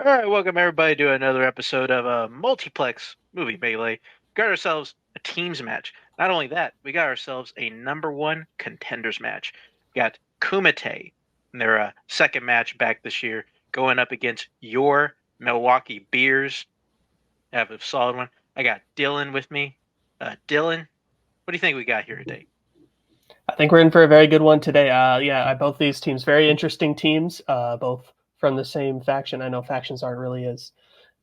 All right, welcome everybody to another episode of Multiplex Movie Melee. Got ourselves a teams match. Not only that, we got ourselves a #1 contenders match. We got Kumite in their second match back this year, going up against your Milwaukee Beers. Have a solid one. I got Dylan with me. Dylan, what do you think we got here today? I think we're in for a very good one today. Both these teams, very interesting teams, both from the same faction. I know factions aren't really as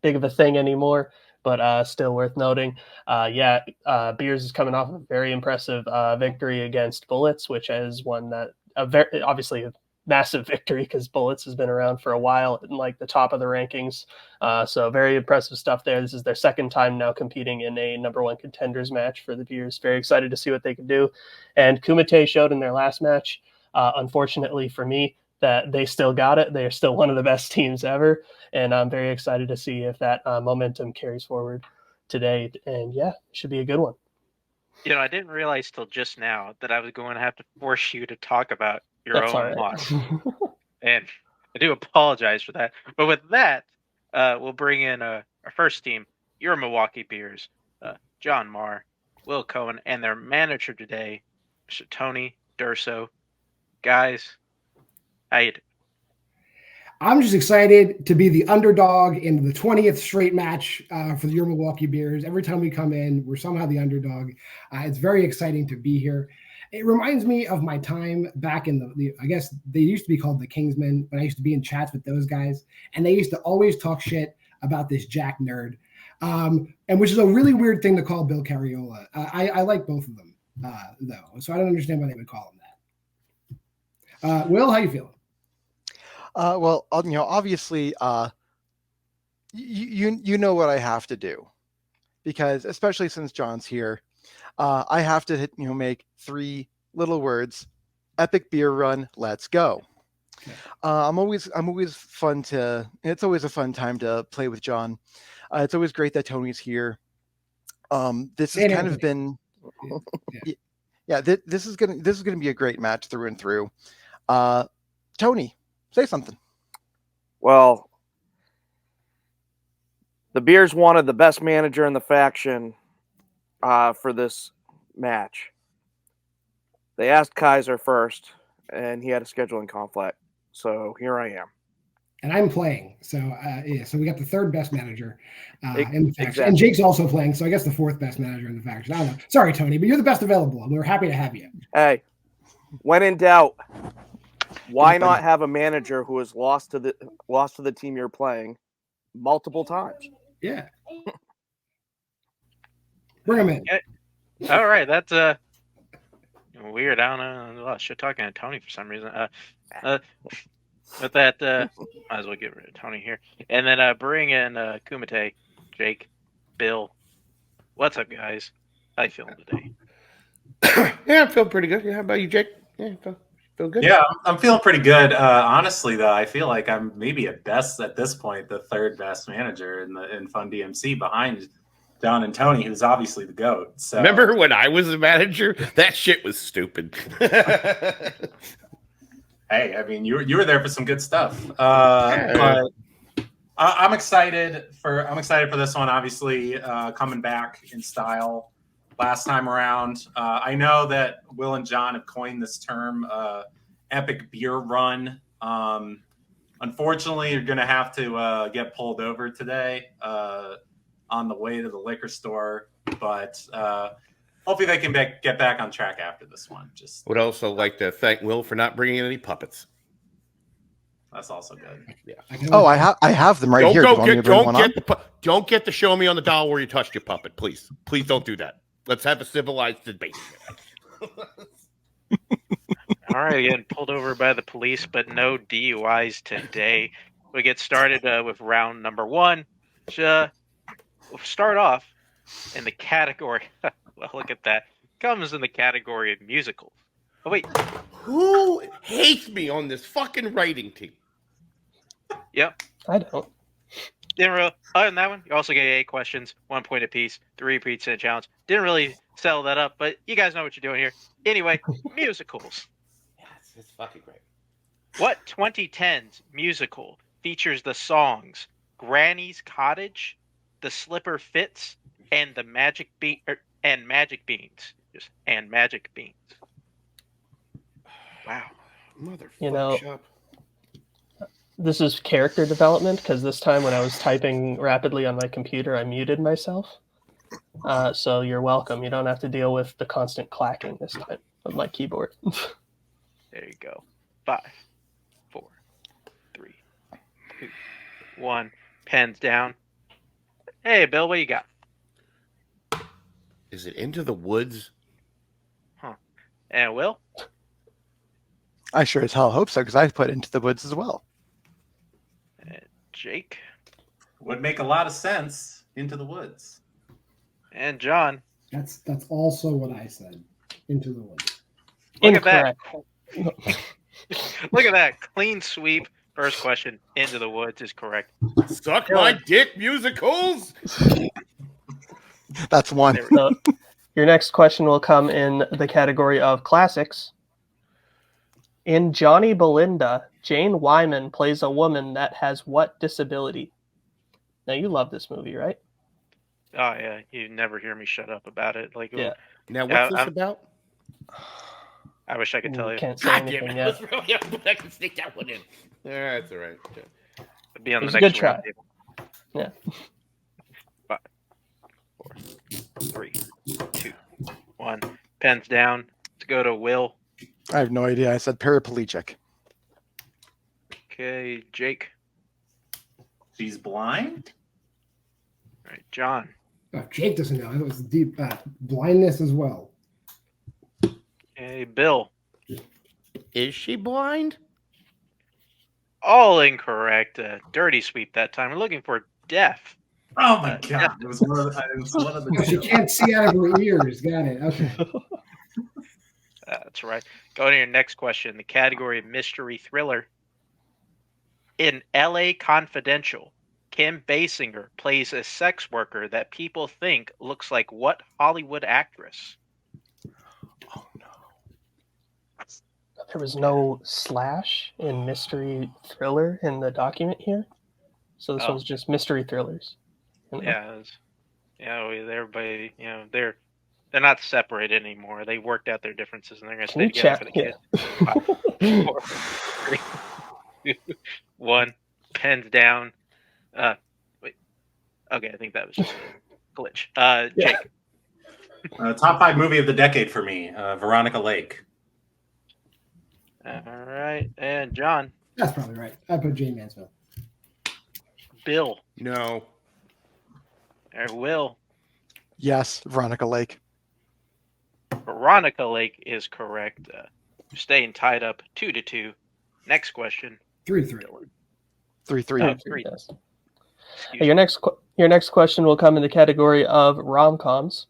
big of a thing anymore, but still worth noting. Beers is coming off a very impressive victory against Bullets, which is one that obviously a massive victory because Bullets has been around for a while in like the top of the rankings. So very impressive stuff there. This is their second time now competing in a #1 contenders match for the Beers. Very excited to see what they can do. And Kumite showed in their last match, unfortunately for me, that they still got it. They are still one of the best teams ever. And I'm very excited to see if that momentum carries forward today. And yeah, it should be a good one. You know, I didn't realize till just now that I was going to have to force you to talk about your own loss. And I do apologize for that. But with that, we'll bring in our first team, your Milwaukee Beers, John Marr, Will Cohen, and their manager today, Mr. Tony Durso. Guys, how you doing? I'm just excited to be the underdog in the 20th straight match for your Milwaukee Beers. Every time we come in, we're somehow the underdog. It's very exciting to be here. It reminds me of my time back in the I guess they used to be called the Kingsmen, but I used to be in chats with those guys, and they used to always talk shit about this Jack nerd, and which is a really weird thing to call Bill Carriola. I like both of them, though, so I don't understand why they would call him that. Will, how you feeling? Obviously, you know what I have to do, because especially since John's here, I have to make 3 little words: epic beer run. Let's go. Okay. It's always a fun time to play with John. It's always great that Tony's here. This has kind of been, this is gonna be a great match through and through. Tony, say something. Well, the Beers wanted the best manager in the faction for this match. They asked Kaiser first, and he had a scheduling conflict. So here I am. And I'm playing. So we got the 3rd best manager in the faction. Exactly. And Jake's also playing, so I guess the 4th best manager in the faction. I don't know. Sorry, Tony, but you're the best available. We're happy to have you. Hey, when in doubt, why not have a manager who has lost to the team you're playing multiple times? Yeah. Bring him in. All right, that's weird. I don't know. I should talking to Tony for some reason. With that, might as well get rid of Tony here, and then bring in Kumite, Jake, Bill. What's up, guys? How you feeling today? Yeah, I feel pretty good. Yeah, how about you, Jake? Yeah, feel good. Yeah, I'm feeling pretty good. Honestly, though, I feel like I'm maybe at best at this point the 3rd best manager in Fun DMC behind John and Tony, who's obviously the GOAT. So remember when I was the manager? That shit was stupid. Hey, I mean, you were there for some good stuff. But I'm excited for this one. Obviously, coming back in style. Last time around, I know that Will and John have coined this term, epic beer run. Unfortunately, you're going to have to get pulled over today on the way to the liquor store. But hopefully they can get back on track after this one. Would also like to thank Will for not bringing in any puppets. That's also good. Yeah. Oh, I have them right here. Don't get to show me on the doll where you touched your puppet, please. Please don't do that. Let's have a civilized debate. All right, getting pulled over by the police, but no DUIs today. We get started with round number 1. Which, we'll start off in the category. Well, look at that. Comes in the category of musicals. Oh, wait. Who hates me on this fucking writing team? Yep. I don't. Other than that one, you also get 8 questions, 1 point apiece, 3 repeats in a challenge. Didn't really sell that up, but you guys know what you're doing here. Anyway, musicals. Yeah, it's fucking great. What 2010s musical features the songs Granny's Cottage, The Slipper Fits, and the Magic Beans. And Magic Beans. Wow. Motherfucker. You know, this is character development because this time when I was typing rapidly on my computer, I muted myself. So you're welcome. You don't have to deal with the constant clacking this time of my keyboard. There you go. 5, 4, 3, 2, 1. Pens down. Hey, Bill, what you got? Is it Into the Woods? Huh. And Will? I sure as hell hope so, because I put Into the Woods as well. And Jake? Would make a lot of sense. Into the Woods. And John? That's also what I said. Into the Woods. Look at that. Look at that. Clean sweep. First question, Into the Woods is correct. Suck my dick musicals? That's one. So your next question will come in the category of classics. In Johnny Belinda, Jane Wyman plays a woman that has what disability? Now, you love this movie, right? Oh, yeah. You never hear me shut up about it. Like, Yeah. Now, what's this I'm- about? I wish I could tell you. Can't say God damn anything it. yet. That's really up. I can sneak that one in. Yeah, that's all right. Okay. It'd be on It was the a next good try. round table. Yeah. 5, 4, 3, 2, 1. Pens down. Let's go to Will. I have no idea. I said paraplegic. Okay, Jake. She's blind? All right, John. Oh, Jake doesn't know. It was deep blindness as well. Okay, Bill. Is she blind? All incorrect. Dirty sweep that time. We're looking for deaf. Oh my god! It was one of the. She can't see out of her ears. Got it. Okay. That's right. Go to your next question. The category of mystery thriller. In L.A. Confidential, Kim Basinger plays a sex worker that people think looks like what Hollywood actress? Oh no. There was no slash in mystery thriller in the document here. So this Oh. one's just mystery thrillers. Yeah, everybody, they're not separated anymore. They worked out their differences and they're going to Can stay you together check? for the kids. Yeah. 5, 4, 3, 2, 1. Pens down. Wait. Okay, I think that was just a glitch. Jake. Top 5 movie of the decade for me. Veronica Lake. All right, and John. That's probably right. I put Jane Mansfield. Bill. No. Or Will. Yes, Veronica Lake. Veronica Lake is correct. Staying tied up 2-2. Next question. 3-3. 3-3. Oh, Three. yes. Excuse Your next question will come in the category of rom-coms.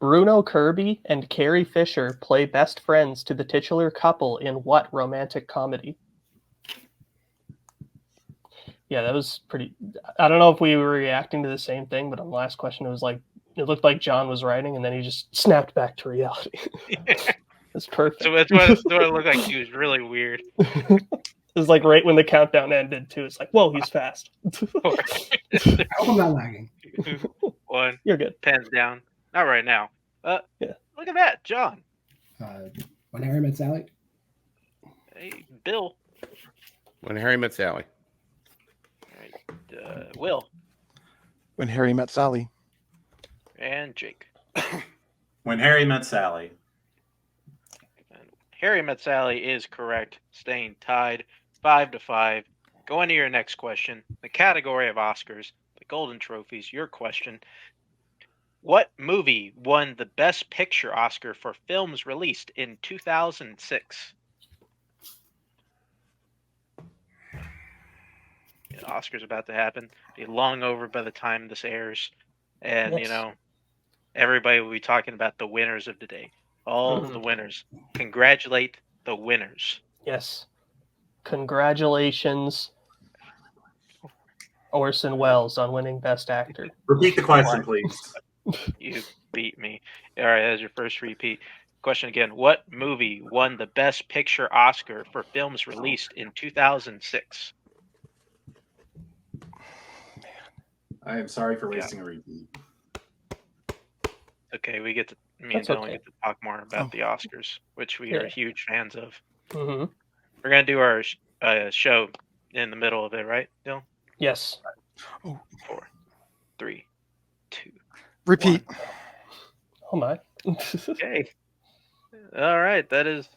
Bruno Kirby and Carrie Fisher play best friends to the titular couple in what romantic comedy? Yeah, that was pretty. I don't know if we were reacting to the same thing, but on the last question, it was like it looked like John was writing, and then he just snapped back to reality. It's perfect. So it's what it looked like. He was really weird. It was like right when the countdown ended too. It's like, whoa, he's fast. I'm not lagging. 1. You're good. Pens down. Not right now. Yeah. Look at that, John. When Harry Met Sally. Hey, Bill. When Harry Met Sally. All right, Will. When Harry Met Sally. And Jake. When Harry Met Sally. And Harry Met Sally is correct. Staying tied 5-5. Going to your next question. The category of Oscars, the Golden Trophies. Your question. What movie won the Best Picture Oscar for films released in 2006? The Oscar's about to happen. Be long over by the time this airs. And, Yes. everybody will be talking about the winners of the day. All the winners. Congratulate the winners. Yes. Congratulations, Orson Welles, on winning Best Actor. Repeat the question, please. You beat me. All right, that's your first repeat. Question again. What movie won the Best Picture Oscar for films released in 2006? I am sorry for wasting a repeat. Okay, we get to me That's and Dylan okay. get to talk more about the Oscars, which we are Yeah. huge fans of. Mm-hmm. We're gonna do our show in the middle of it, right, Dylan? Yes. 4, 3, 2. Repeat. Oh my. Okay. All right, that is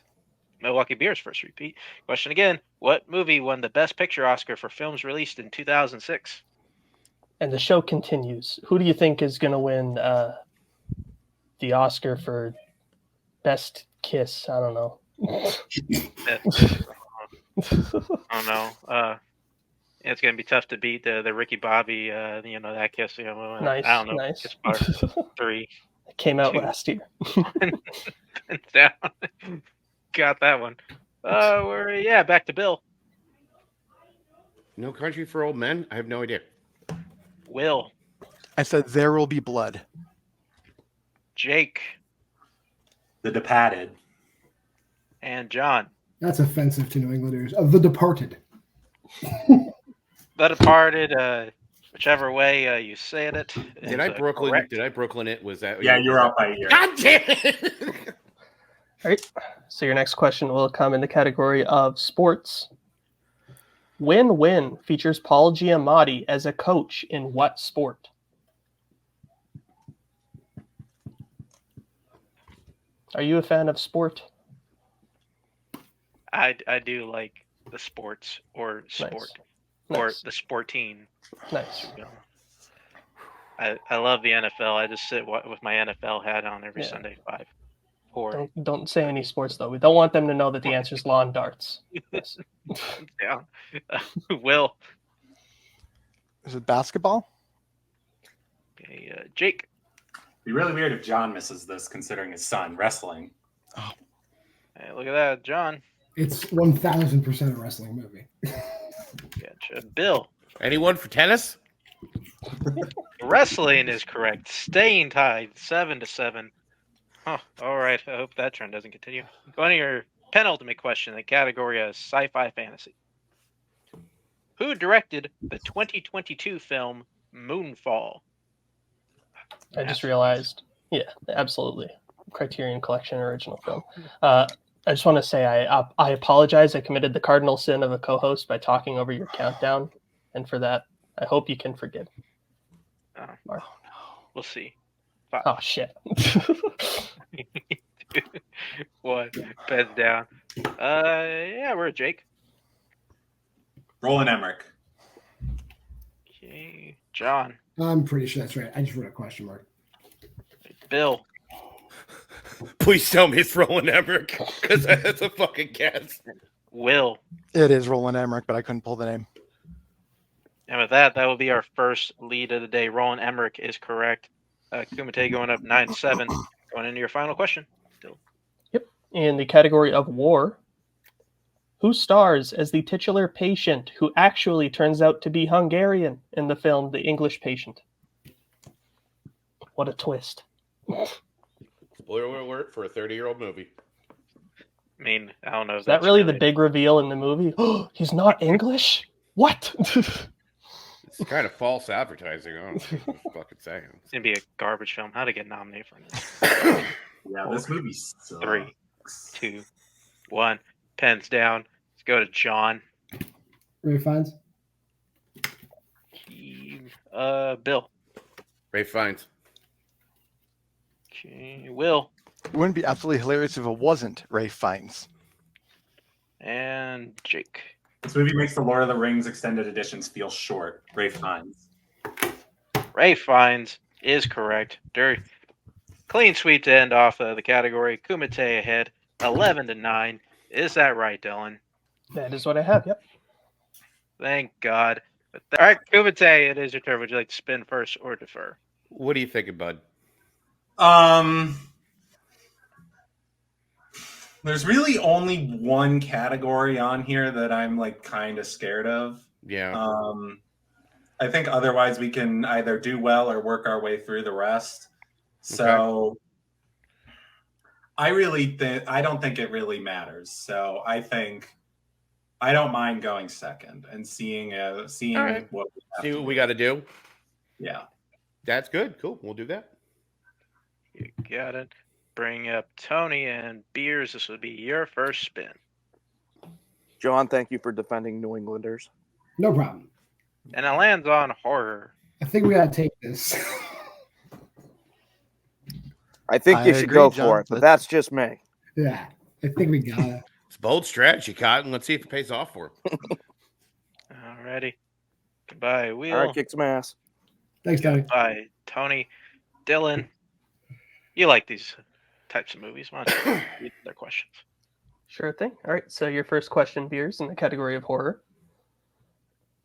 Milwaukee Beer's first repeat. Question again: what movie won the Best Picture Oscar for films released in 2006? And the show continues. Who do you think is going to win the Oscar for Best Kiss? I don't know. I don't know. It's gonna be tough to beat the Ricky Bobby. That kiss. Nice. I don't know. Nice. Kiss part 3. It came out 2. last year. Down. Got that one. Back to Bill. No Country for Old Men? I have no idea. Will. I said There Will Be Blood. Jake. The Departed. And John. That's offensive to New Englanders. The Departed. The Departed. Whichever way you said it. Did I Brooklyn? Correct. Did I Brooklyn it? Was that? Yeah, you're out by a year. God damn it! All right. So your next question will come in the category of sports. Win Win features Paul Giamatti as a coach in what sport? Are you a fan of sport? I do like the sports or sport or Nice. the sporting. Nice. I love the NFL. I just sit with my NFL hat on every Yeah. Sunday 5. 4. Don't say any sports though. We don't want them to know that the answer is lawn darts. Yes. Down. Will. Is it basketball? Okay, Jake. It'd be really weird if John misses this, considering his son wrestling. Hey, look at that, John. It's 1,000% a wrestling movie. Gotcha. Bill. Anyone for tennis? Wrestling is correct. Staying tied 7-7. Huh. All right. I hope that trend doesn't continue. Going to your penultimate question in the category of sci-fi fantasy. Who directed the 2022 film Moonfall? I just realized. Yeah, absolutely. Criterion Collection original film. I just want to say I apologize. I committed the cardinal sin of a co-host by talking over your countdown, and for that, I hope you can forgive. Mark. We'll see. 5. Oh shit. 2, 1. Pens down. We're at Jake. Roland Emmerich. Okay. John. I'm pretty sure that's right. I just wrote a question mark. Bill. Please tell me it's Roland Emmerich, because that's a fucking guess. Will. It is Roland Emmerich, but I couldn't pull the name. And with that will be our first lead of the day. Roland Emmerich is correct. Kumite going up 9-7. Going into your final question. Yep. In the category of war, who stars as the titular patient who actually turns out to be Hungarian in the film The English Patient? What a twist. Spoiler alert for a 30-year-old movie. I mean, I don't know. Is that really the big reveal in the movie? He's not English? What? It's kind of false advertising. I don't know what I'm fucking saying. It's going to be a garbage film. How to get nominated for this? Yeah, this movie sucks. 3, 2, 1. Pens down. Let's go to John. Ray Fiennes? Bill. Ray Fiennes. Okay. Will. It wouldn't be absolutely hilarious if it wasn't Ray Fiennes. And Jake. This movie makes the Lord of the Rings extended editions feel short. Ray Fiennes. Ray Fiennes is correct. Dirty. Clean sweep to end off the category. Kumite ahead, 11-9. Is that right, Dylan? That is what I have, yep. Thank God. All right, Kumite, it is your turn. Would you like to spin first or defer? What are you thinking, bud? There's really only one category on here that I'm like kind of scared of. Yeah. I think otherwise we can either do well or work our way through the rest. So I don't think it really matters. So I think I don't mind going second and seeing All right. what See what we got to do. Yeah. That's good. Cool. We'll do that. You got it. Bring up Tony and Beers. This would be your first spin. John, thank you for defending New Englanders. No problem. And it lands on horror. I think we gotta take this. I think I you should agree, go John. for it, but that's just me. Yeah, I think we gotta. It's bold strategy, Cotton. Let's see if it pays off for him. Alrighty. Goodbye, Wheel. All right, kick some ass. Thanks, Tony. Goodbye, Tony. Dylan, you like these types of movies. Why don't you read their questions? Sure thing. All right. So your first question, Beers, in the category of horror.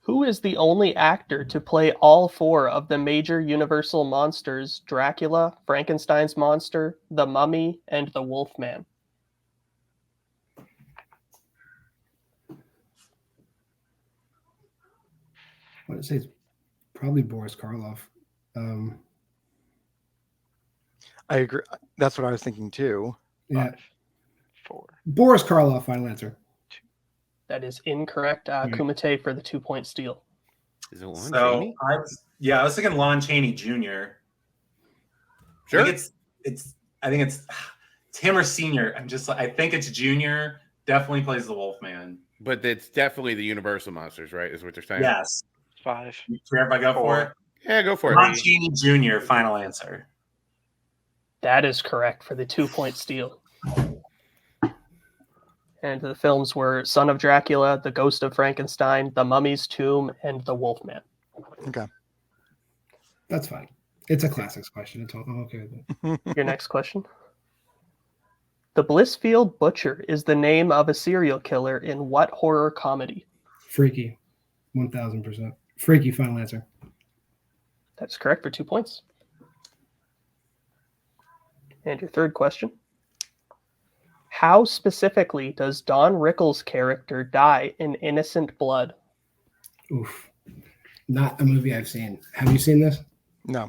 Who is the only actor to play all 4 of the major Universal monsters: Dracula, Frankenstein's monster, the Mummy, and the Wolfman? I would say it's probably Boris Karloff. I agree. That's what I was thinking too. Yeah, 5, 4. Boris Karloff. Final answer. That is incorrect. Kumite for the 2-point steal. Is it Lon So Chaney? I was thinking Lon Chaney Jr. Sure. I think it's him or Senior. I think it's Junior. Definitely plays the Wolfman. But it's definitely the Universal monsters, right? Is what they're saying. Yes. 5. You care if I go for it? Yeah, go for Lon it. Chaney Jr. Final answer. That is correct for the 2-point steal. And the films were Son of Dracula, The Ghost of Frankenstein, The Mummy's Tomb, and The Wolfman. Okay. That's fine. It's a classics question. I'm okay with it. Your next question. The Blissfield Butcher is the name of a serial killer in what horror comedy? Freaky, 1000%. Freaky. Final answer. That's correct for 2 points. And your third question. How specifically does Don Rickles' character die in Innocent Blood? Oof. Not a movie I've seen. Have you seen this? No,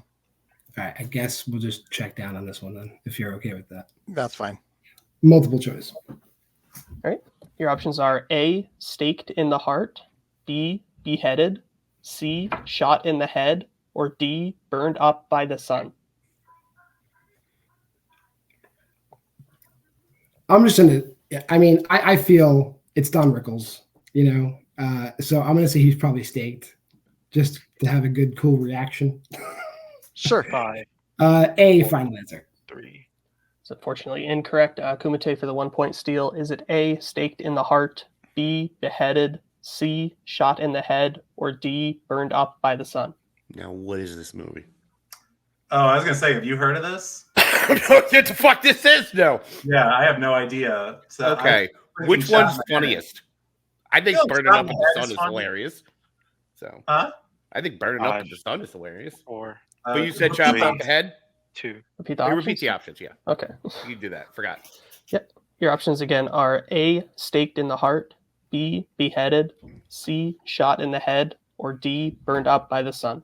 All right. I guess we'll just check down on this one then, if you're okay with that. that's fine. Multiple choice. All right. Your options are A, staked in the heart, B, beheaded, C, shot in the head, or D, burned up by the sun. I'm just gonna. I mean, I feel it's Don Rickles. So I'm gonna say he's probably staked, just to have a good, cool reaction. Sure. 5, A. Final answer. 3. It's unfortunately incorrect. Kumite for the 1-point steal. Is it A, staked in the heart, B, beheaded, C, shot in the head, or D, burned up by the sun? Now, what is this movie? Oh, I was going to say, have you heard of this? What the fuck this is? No. Yeah, I have no idea. So Okay. Which one's funniest? I think No, Burning Up Shot in in the the Head Sun is is funny. hilarious. So Huh? I think Burning Up in 5, the Sun is hilarious. 4, But you said chop off the head? 2. Repeat the Hey, options. repeat the options, yeah. Okay. You do that. Forgot. Your options again are A, staked in the heart, B, beheaded, C, shot in the head, or D, burned up by the sun.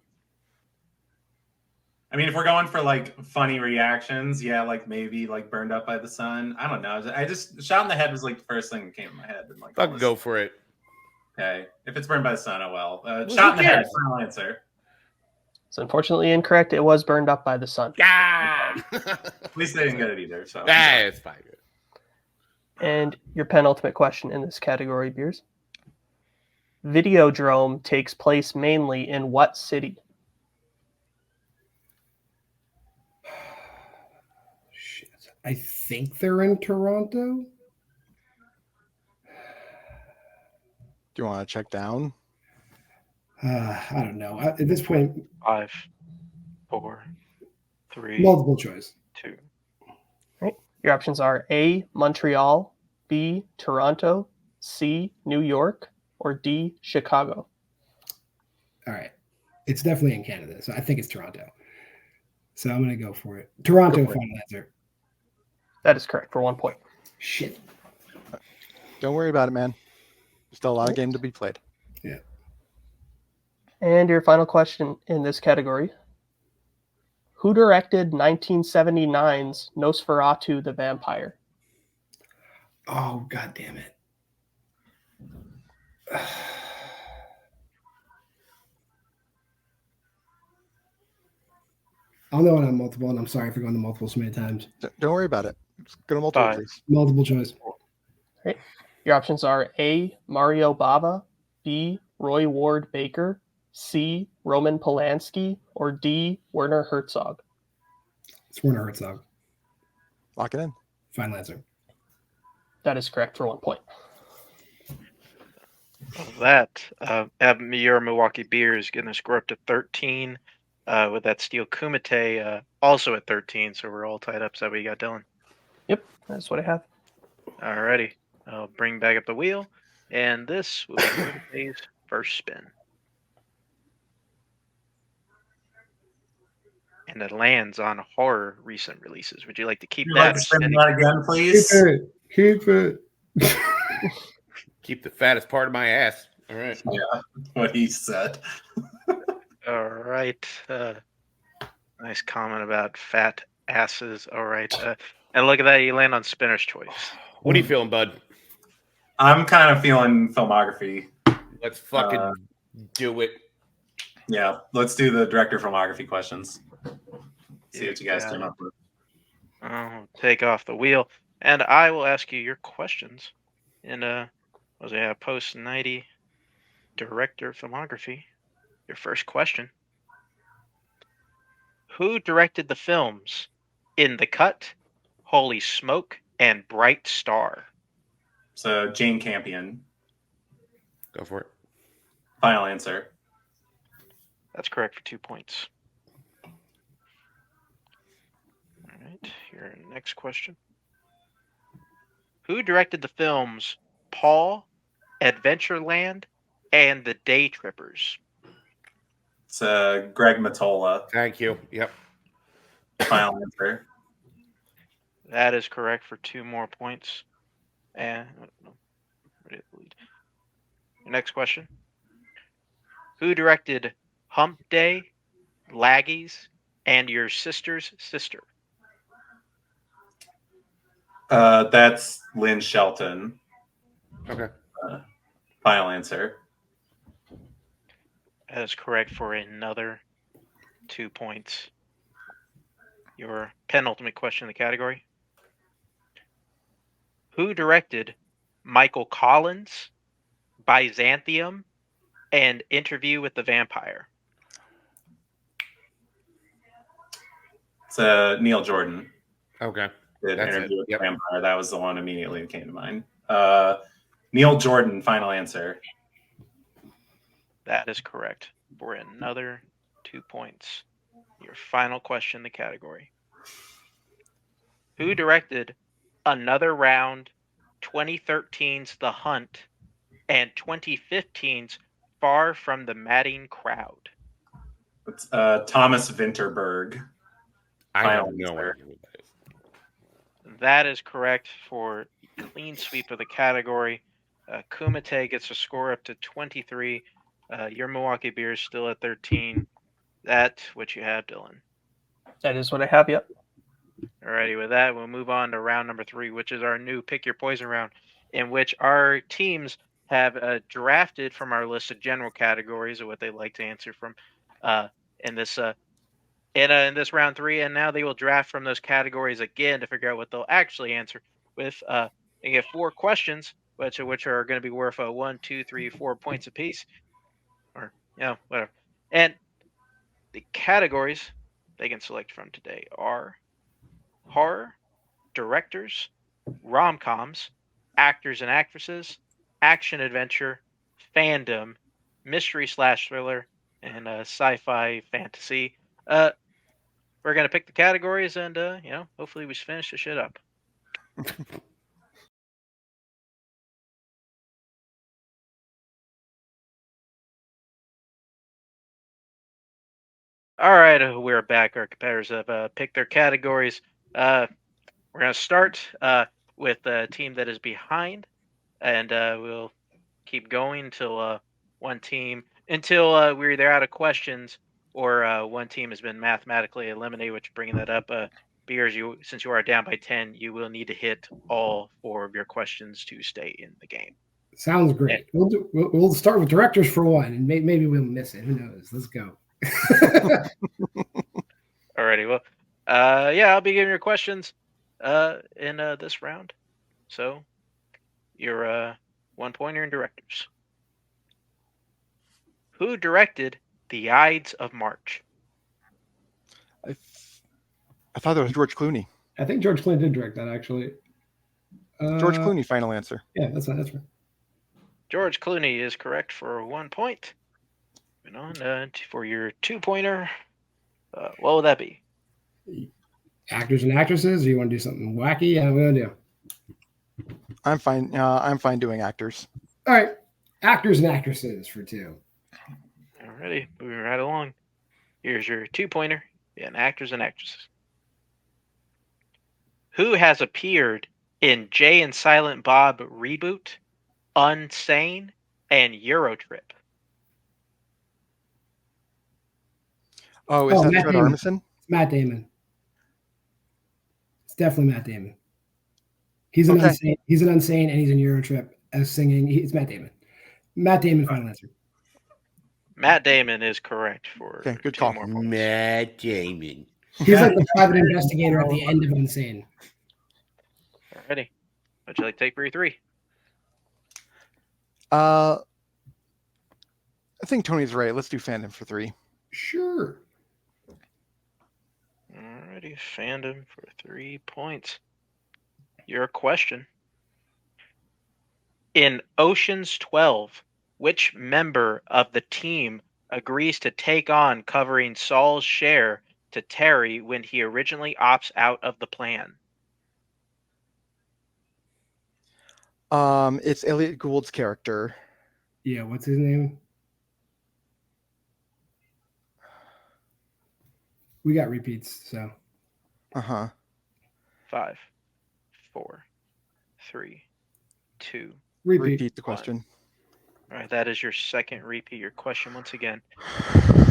I mean, if we're going for like funny reactions, yeah, like maybe like burned up by the sun. I don't know. I just shot in the head was like the first thing that came to my head. And like, all Fucking this- go for it. Okay, if it's burned by the sun, oh well. Well, Shot in who the head. cares? Final answer. It's unfortunately incorrect. It was burned up by the sun. Ah! At least they didn't get it either. So It's fine. And your penultimate question in this category, Beers. Videodrome takes place mainly in what city? Shit. I think they're in Toronto. Do you want to check down? I don't know. At this point, 5, 4, 3, multiple choice. 2. Your options are A, Montreal, B, Toronto, C, New York, or D, Chicago. All right. It's definitely in Canada, so I think it's Toronto. So I'm going to go for it. Toronto, final answer. That is correct for 1 point. Shit. Don't worry about it, man. There's still a lot of game to be played. Yeah. And your final question in this category. Who directed 1979's Nosferatu the Vampire? Oh, God damn it. I'll know when I'm multiple, and I'm sorry for going to multiple so many times. Don't worry about it. Just go to multiple, please. Multiple choice. Right. Your options are A. Mario Bava, B. Roy Ward Baker, C. Roman Polanski, or D. Werner Herzog. It's Werner Herzog. Lock it in. Final answer. That is correct for 1 point. That your Milwaukee Bears getting the score up to 13 with that steel Kumite also at 13. So we're all tied up. So we got Dylan. Yep, that's what I have. Alrighty. I'll bring back up the wheel. And this will be Kumite's first spin. And it lands on horror recent releases. Would you like to keep Would you that? like to spin that again, please? Keep it. Keep the fattest part of my ass. All right. Yeah, what he said. All right. Nice comment about fat asses. All right. And look at that. You land on spinner's choice. What are you feeling, bud? I'm kind of feeling filmography. Let's fucking do it. Yeah, let's do the director filmography questions. See what you guys came up with. I'll take off the wheel, and I will ask you your questions. And was a post 90 director filmography. Your first question: who directed the films In the Cut, Holy Smoke, and Bright Star? So Jane Campion. Go for it. Final answer. That's correct for 2 points. All right, your next question. Who directed the films Paul, Adventureland, and The Day Trippers? It's Greg Mottola. Thank you. Yep. Final answer. That is correct for 2 more points. And your next question. Who directed Hump Day, Laggies, and Your Sister's Sister? That's Lynn Shelton. Okay. Final answer. That is correct for another 2 points. Your penultimate question in the category. Who directed Michael Collins, Byzantium, and Interview with the Vampire? It's Neil Jordan. Okay. Did That's Interview it. with Yep. the Vampire. That was the one immediately that came to mind. Neil Jordan. Final answer. That is correct for another 2 points. Your final question in the category. Who directed Another Round, 2013's The Hunt, and 2015's Far from the Madding Crowd? It's Thomas Vinterberg. I Final have no answer. idea what that is. That is correct for clean sweep of the category. Kumite gets a score up to 23. Your Milwaukee Bears still at 13. That's what you have, Dylan. That is what I have, yep. Alrighty, with that, we'll move on to round number 3, which is our new Pick Your Poison round, in which our teams have drafted from our list of general categories of what they like to answer from in this round 3, and now they will draft from those categories again to figure out what they'll actually answer with. They get 4 questions, which are going to be worth 1, 2, 3, 4 points apiece, or whatever. And the categories they can select from today are horror, directors, rom-coms, actors and actresses, action adventure, fandom, mystery/thriller, and sci-fi fantasy. We're gonna pick the categories, and hopefully we finish the shit up. All right, we're back. Our competitors have picked their categories. We're gonna start with the team that is behind, and we'll keep going until we're either out of questions or one team has been mathematically eliminated. Which, bringing that up, Beers, since you are down by 10, you will need to hit all 4 of your questions to stay in the game. Sounds great. We'll start with directors for 1, and maybe we'll miss it. Who knows? Let's go. Alrighty, well, I'll be giving your questions in this round. So, your 1-pointer and directors. Who directed The Ides of March? I thought that was George Clooney. I think George Clooney did direct that, actually. George Clooney, final answer. Yeah, that's right. George Clooney is correct for 1 point. Moving on for your 2-pointer. What would that be? Actors and actresses? Or you want to do something wacky? Yeah, what do you want to do? I'm fine. I'm fine doing actors. All right. Actors and actresses for 2. Alrighty, moving right along. Here's your 2-pointer. And actors and actresses. Who has appeared in Jay and Silent Bob Reboot, Unsane, and Eurotrip? Oh, is that Matt Fred Damon. Armisen? Matt Damon. It's definitely Matt Damon. He's an Unsane. He's an Unsane, and he's in Eurotrip as singing. It's Matt Damon. Matt Damon, final answer. Matt Damon is correct for Okay, good 2 call. more points. Matt Damon. He's like the private investigator at the end of Unsane. Alrighty. What'd you like to take for your 3? I think Tony's right. Let's do Fandom for 3. Sure. Alrighty, Fandom for 3 points. Your question. In Ocean's 12, which member of the team agrees to take on covering Saul's share to Terry when he originally opts out of the plan? It's Elliot Gould's character. Yeah, what's his name? We got repeats, so. 5, 4, 3, 2. Repeat the question. All right, that is your second repeat. Your question once again.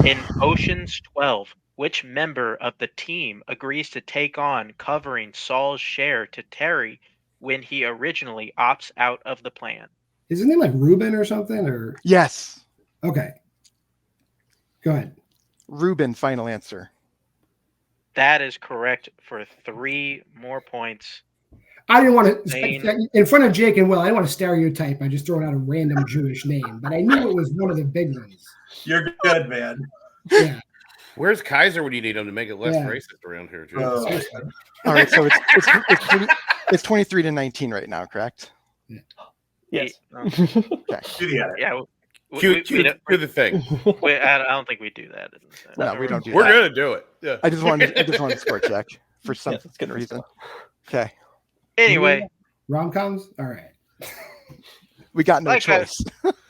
In Ocean's 12, which member of the team agrees to take on covering Saul's share to Terry when he originally opts out of the plan? Is his name like Ruben or something? Or Yes. okay. Go ahead. Ruben, final answer. That is correct for 3 more points. I didn't want to, in front of Jake and Will, I didn't want to stereotype by just throwing out a random Jewish name, but I knew it was one of the big ones. You're good, man. Yeah. Where's Kaiser when you need him to make it less racist around here, Jim? All right, so it's 23-19 right now, correct? Yes. Okay. Yeah. Cue the thing. I don't think we do that. No, we don't do We're that. gonna do it. Yeah. I just wanted to score check for some good reason. Okay. Anyway. Rom-coms? All right. We got no choice.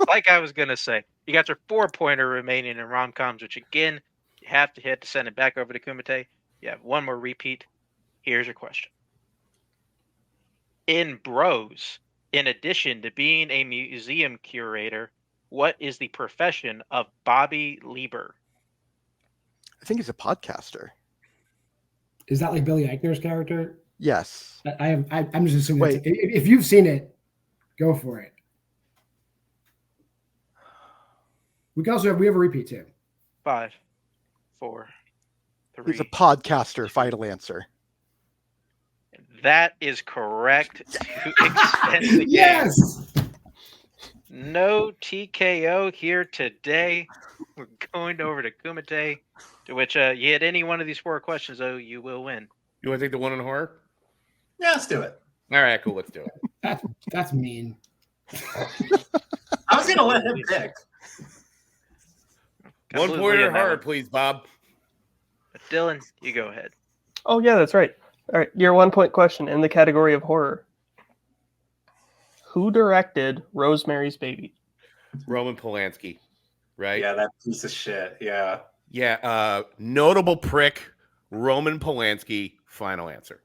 Like I was going to say, you got your 4-pointer remaining in rom-coms, which again, you have to hit to send it back over to Kumite. You have 1 more repeat. Here's your question. In Bros, in addition to being a museum curator, what is the profession of Bobby Lieber? I think he's a podcaster. Is that like Billy Eichner's character? Yes. I'm just assuming. Wait. If you've seen it, go for it. We have a repeat too. 5, 4, 3. He's a podcaster, final answer. That is correct. To extend the game. Yes. No TKO here today. We're going over to Kumite, to which you hit any one of these 4 questions, though, you will win. You want to take the one on horror? Yeah, let's do it. All right, cool. Let's do it. That's mean. I was gonna let him pick. 1 pointer horror, please, Bob. Dylan, you go ahead. Oh, yeah, that's right. All right, your 1-point question in the category of horror. Who directed Rosemary's Baby? Roman Polanski, right? Yeah, that piece of shit. Yeah. Yeah. Notable prick, Roman Polanski, final answer.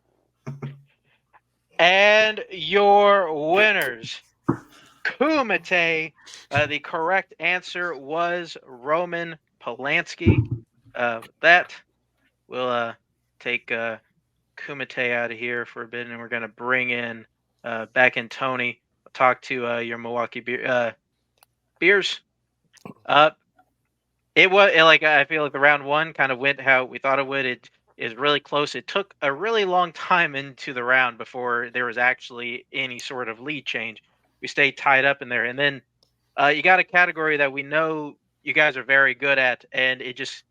And your winners, Kumite. The correct answer was Roman Polanski. That will take Kumite out of here for a bit, and we're going to bring in back in Tony. Talk to your Milwaukee beers. It was like I feel like the round 1 kind of went how we thought it would. is really close. It took a really long time into the round before there was actually any sort of lead change. We stayed tied up in there, and then you got a category that we know you guys are very good at, and it just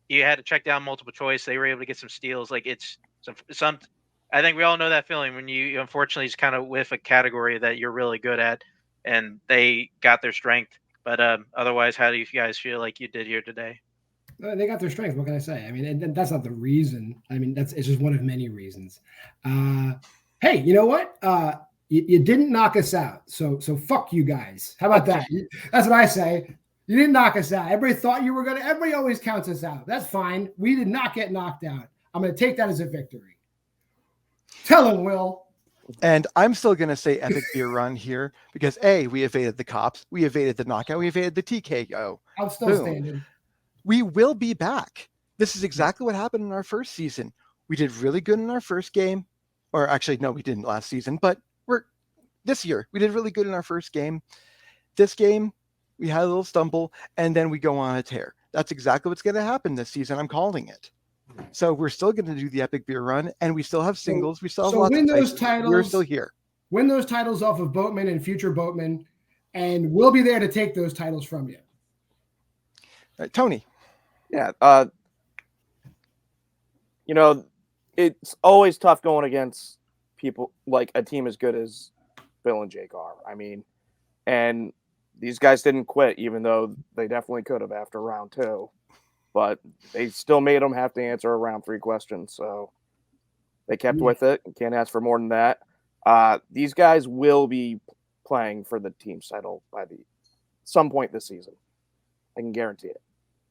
you had to check down multiple choice. They were able to get some steals. Like it's some. I think we all know that feeling when you unfortunately just kind of whiff a category that you're really good at, and they got their strength. But otherwise, how do you guys feel like you did here today? They got their strength. What can I say? I mean, and that's not the reason. I mean, it's just one of many reasons. Hey, you know what? You didn't knock us out, so fuck you guys. How about that? That's what I say. You didn't knock us out. Everybody thought you were gonna. Everybody always counts us out. That's fine. We did not get knocked out. I'm gonna take that as a victory. Tell him, Will. And I'm still going to say epic beer run here because A, we evaded the cops, we evaded the knockout, we evaded the TKO. I'm still Boom. standing. We will be back. This is exactly what happened in our first season. We did really good in our first game, or actually, no, we didn't last season, but this year, we did really good in our first game. This game, we had a little stumble, and then we go on a tear. That's exactly what's going to happen this season. I'm calling it. So we're still going to do the epic beer run, and we still have singles. We still have lots win of those titles. titles. We're still here. Win those titles off of Boatman and future Boatman, and we'll be there to take those titles from you. Tony. Yeah. You know, it's always tough going against people like a team as good as Bill and Jake are. I mean, and these guys didn't quit, even though they definitely could have after round 2. But they still made them have to answer a round 3 question. So they kept with it. You can't ask for more than that. These guys will be playing for the team title by some point this season. I can guarantee it.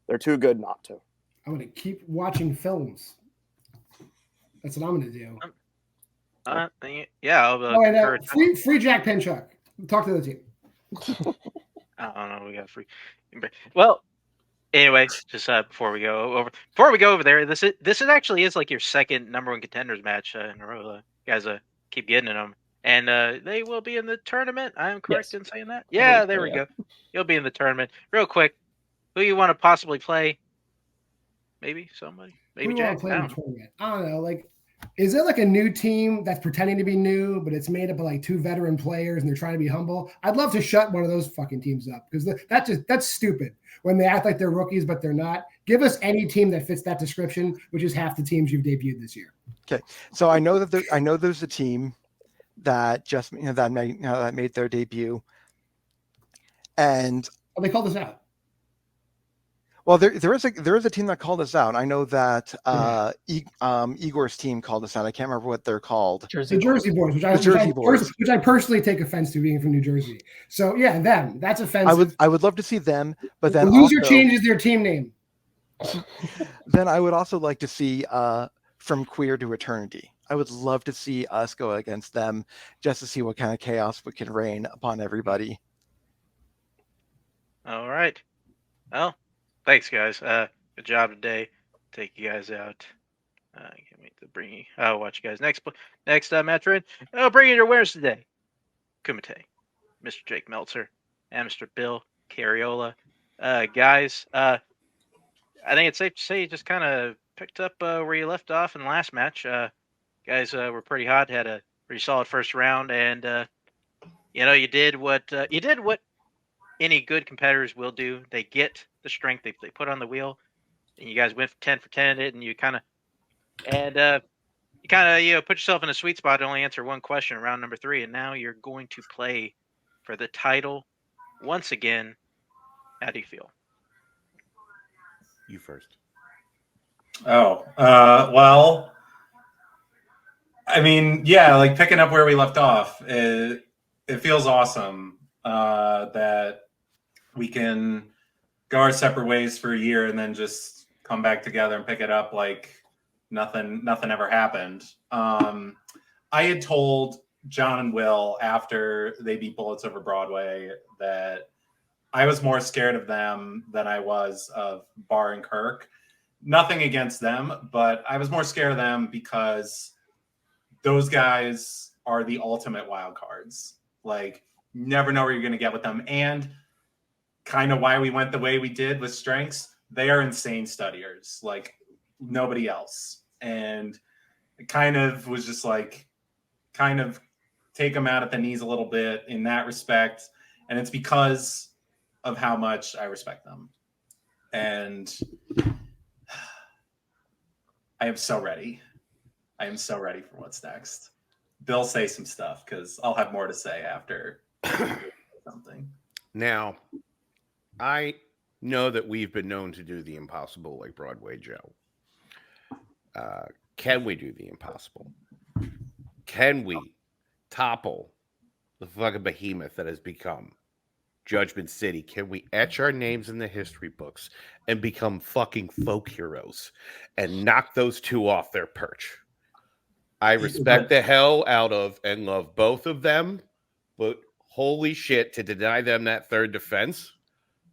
They're too good not to. I'm going to keep watching films. That's what I'm going to do. Yeah. I'll, free Jack Pinchuk. Talk to the team. I don't know. We got free. Well, anyway, just before we go over there, this is actually is like your second number 1 contenders match in a row. Guys, keep getting in them, and they will be in the tournament. I am correct in saying that. Yeah, there we go. You'll be in the tournament. Real quick, who you want to possibly play? Maybe somebody. Maybe Jack. I don't know. Like, is it like a new team that's pretending to be new, but it's made up of like 2 veteran players and they're trying to be humble? I'd love to shut one of those fucking teams up because that's stupid when they act like they're rookies, but they're not. Give us any team that fits that description, which is half the teams you've debuted this year. Okay, so I know there's a team that just that made their debut, and they called us out. Well, there is a team that called us out. I know that Igor's team called us out. I can't remember what they're called. The Jersey Boys, which I personally take offense to being from New Jersey. So yeah, them. That's offensive. I would love to see them, but then the loser changes their team name. Then I would also like to see From Queer to Eternity. I would love to see us go against them just to see what kind of chaos we can rain upon everybody. All right. Well, thanks, guys. Good job today. Take you guys out. I can't wait to bring you. I'll watch you guys next match. We're in. I'll bring you your winners today. Kumite, Mr. Jake Meltzer, and Mr. Bill Carriola. Guys, I think it's safe to say you just kind of picked up where you left off in the last match. Guys were pretty hot. Had a pretty solid first round, and you did what any good competitors will do. They get the strength they put on the wheel, and you guys went 10 for 10 at it, and you kind of put yourself in a sweet spot to only answer one question in round number 3, and now you're going to play for the title once again. How do you feel? You first. Well, I mean, yeah, like picking up where we left off, it feels awesome that we can go our separate ways for a year and then just come back together and pick it up like nothing ever happened. I had told John and Will after they beat Bullets Over Broadway that I was more scared of them than I was of Barr and Kirk. Nothing against them, but I was more scared of them because those guys are the ultimate wild cards. Like, never know where you're going to get with them. And kind of why we went the way we did with strengths, they are insane studiers, like nobody else. and it kind of was just like, kind of take them out at the knees a little bit in that respect. And it's because of how much I respect them. And I am so ready. I am so ready for what's next. Bill, say some stuff because I'll have more to say after something. Now, I know that we've been known to do the impossible like Broadway Joe. Can we do the impossible? Can we topple the fucking behemoth that has become Judgment City? Can we etch our names in the history books and become fucking folk heroes and knock those two off their perch? I respect the hell out of and love both of them, but holy shit, to deny them that third defense,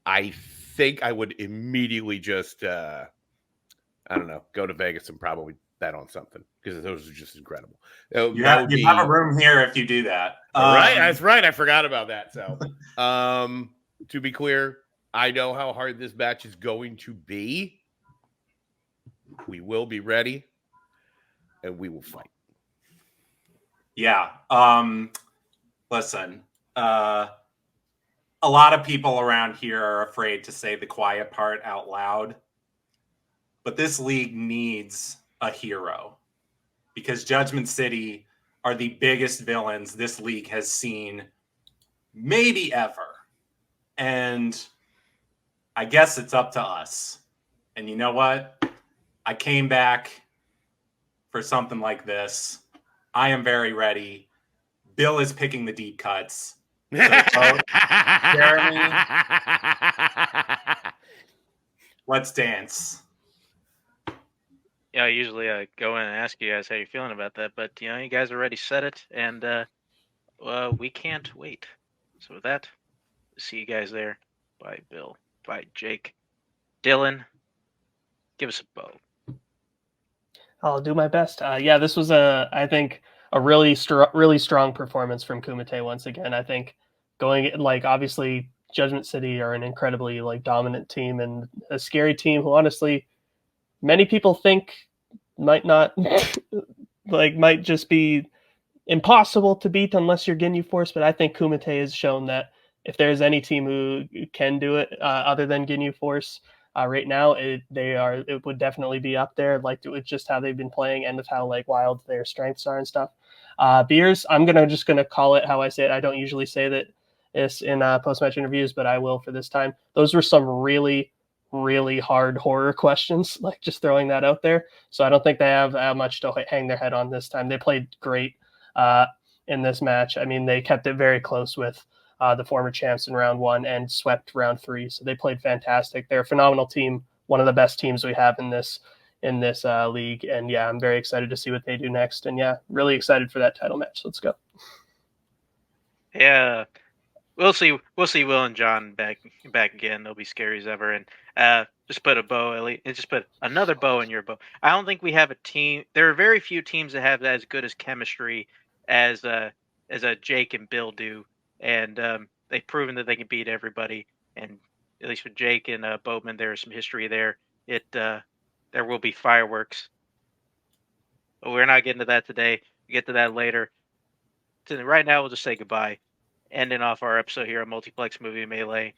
I think I would immediately just, I don't know, go to Vegas and probably bet on something because those are just incredible. You have a room here if you do that. Right, that's right. I forgot about that. So, to be clear, I know how hard this match is going to be. We will be ready, and we will fight. Yeah. Listen, a lot of people around here are afraid to say the quiet part out loud, but this league needs a hero because Judgment City are the biggest villains this league has seen maybe ever. And I guess it's up to us. And you know what? I came back for something like this. I am very ready. Bill is picking the deep cuts. So, Jeremy, let's dance. Yeah, usually I go in and ask you guys how you're feeling about that, but you guys already said it, and we can't wait. So with that, see you guys there. Bye, Bill. Bye, Jake. Dylan, give us a bow. I'll do my best. Yeah, this was I think a really strong performance from Kumite once again. I think obviously Judgment City are an incredibly dominant team and a scary team who honestly many people think might not might just be impossible to beat unless you're Ginyu Force. But I think Kumite has shown that if there's any team who can do it other than Ginyu Force, right now, it would definitely be up there, with just how they've been playing and with how wild their strengths are and stuff. Beers, I'm just gonna call it how I say it. I don't usually say that this in post-match interviews, but I will for this time. Those were some really, really hard horror questions, just throwing that out there. So I don't think they have much to hang their head on this time. They played great in this match. I mean, they kept it very close with the former champs in round 1 and swept round 3. So they played fantastic. They're a phenomenal team, one of the best teams we have in this league. And yeah, I'm very excited to see what they do next. And yeah, really excited for that title match. Let's go. Yeah, we'll see. We'll see Will and John back again. They'll be scary as ever. And just put a bow, Ellie, and just put another bow in your bow. I don't think we have a team. There are very few teams that have as good as chemistry as Jake and Bill do. And they've proven that they can beat everybody. And at least with Jake and Boatman, there's some history there. There will be fireworks. But we're not getting to that today. We'll get to that later. Right now, we'll just say goodbye. Ending off our episode here on Multiplex Movie Melee.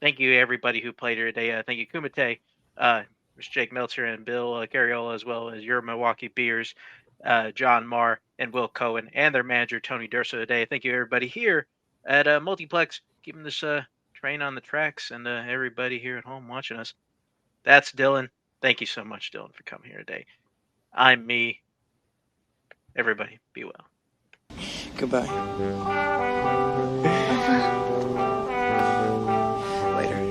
Thank you, everybody who played here today. Thank you, Kumite, Mr. Jake Meltzer, and Bill Carriola, as well as your Milwaukee Beers. John Marr and Will Cohen and their manager Tony Durso today. Thank you everybody here at Multiplex keeping this train on the tracks, and everybody here at home watching us. That's Dylan. Thank you so much, Dylan, for coming here today. I'm me. Everybody be well. Goodbye. Later.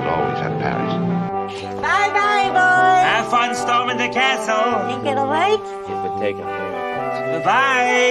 Always have Paris. Bye-bye, boys. Have fun storming the castle. Think it'll work? If it take a Bye-bye.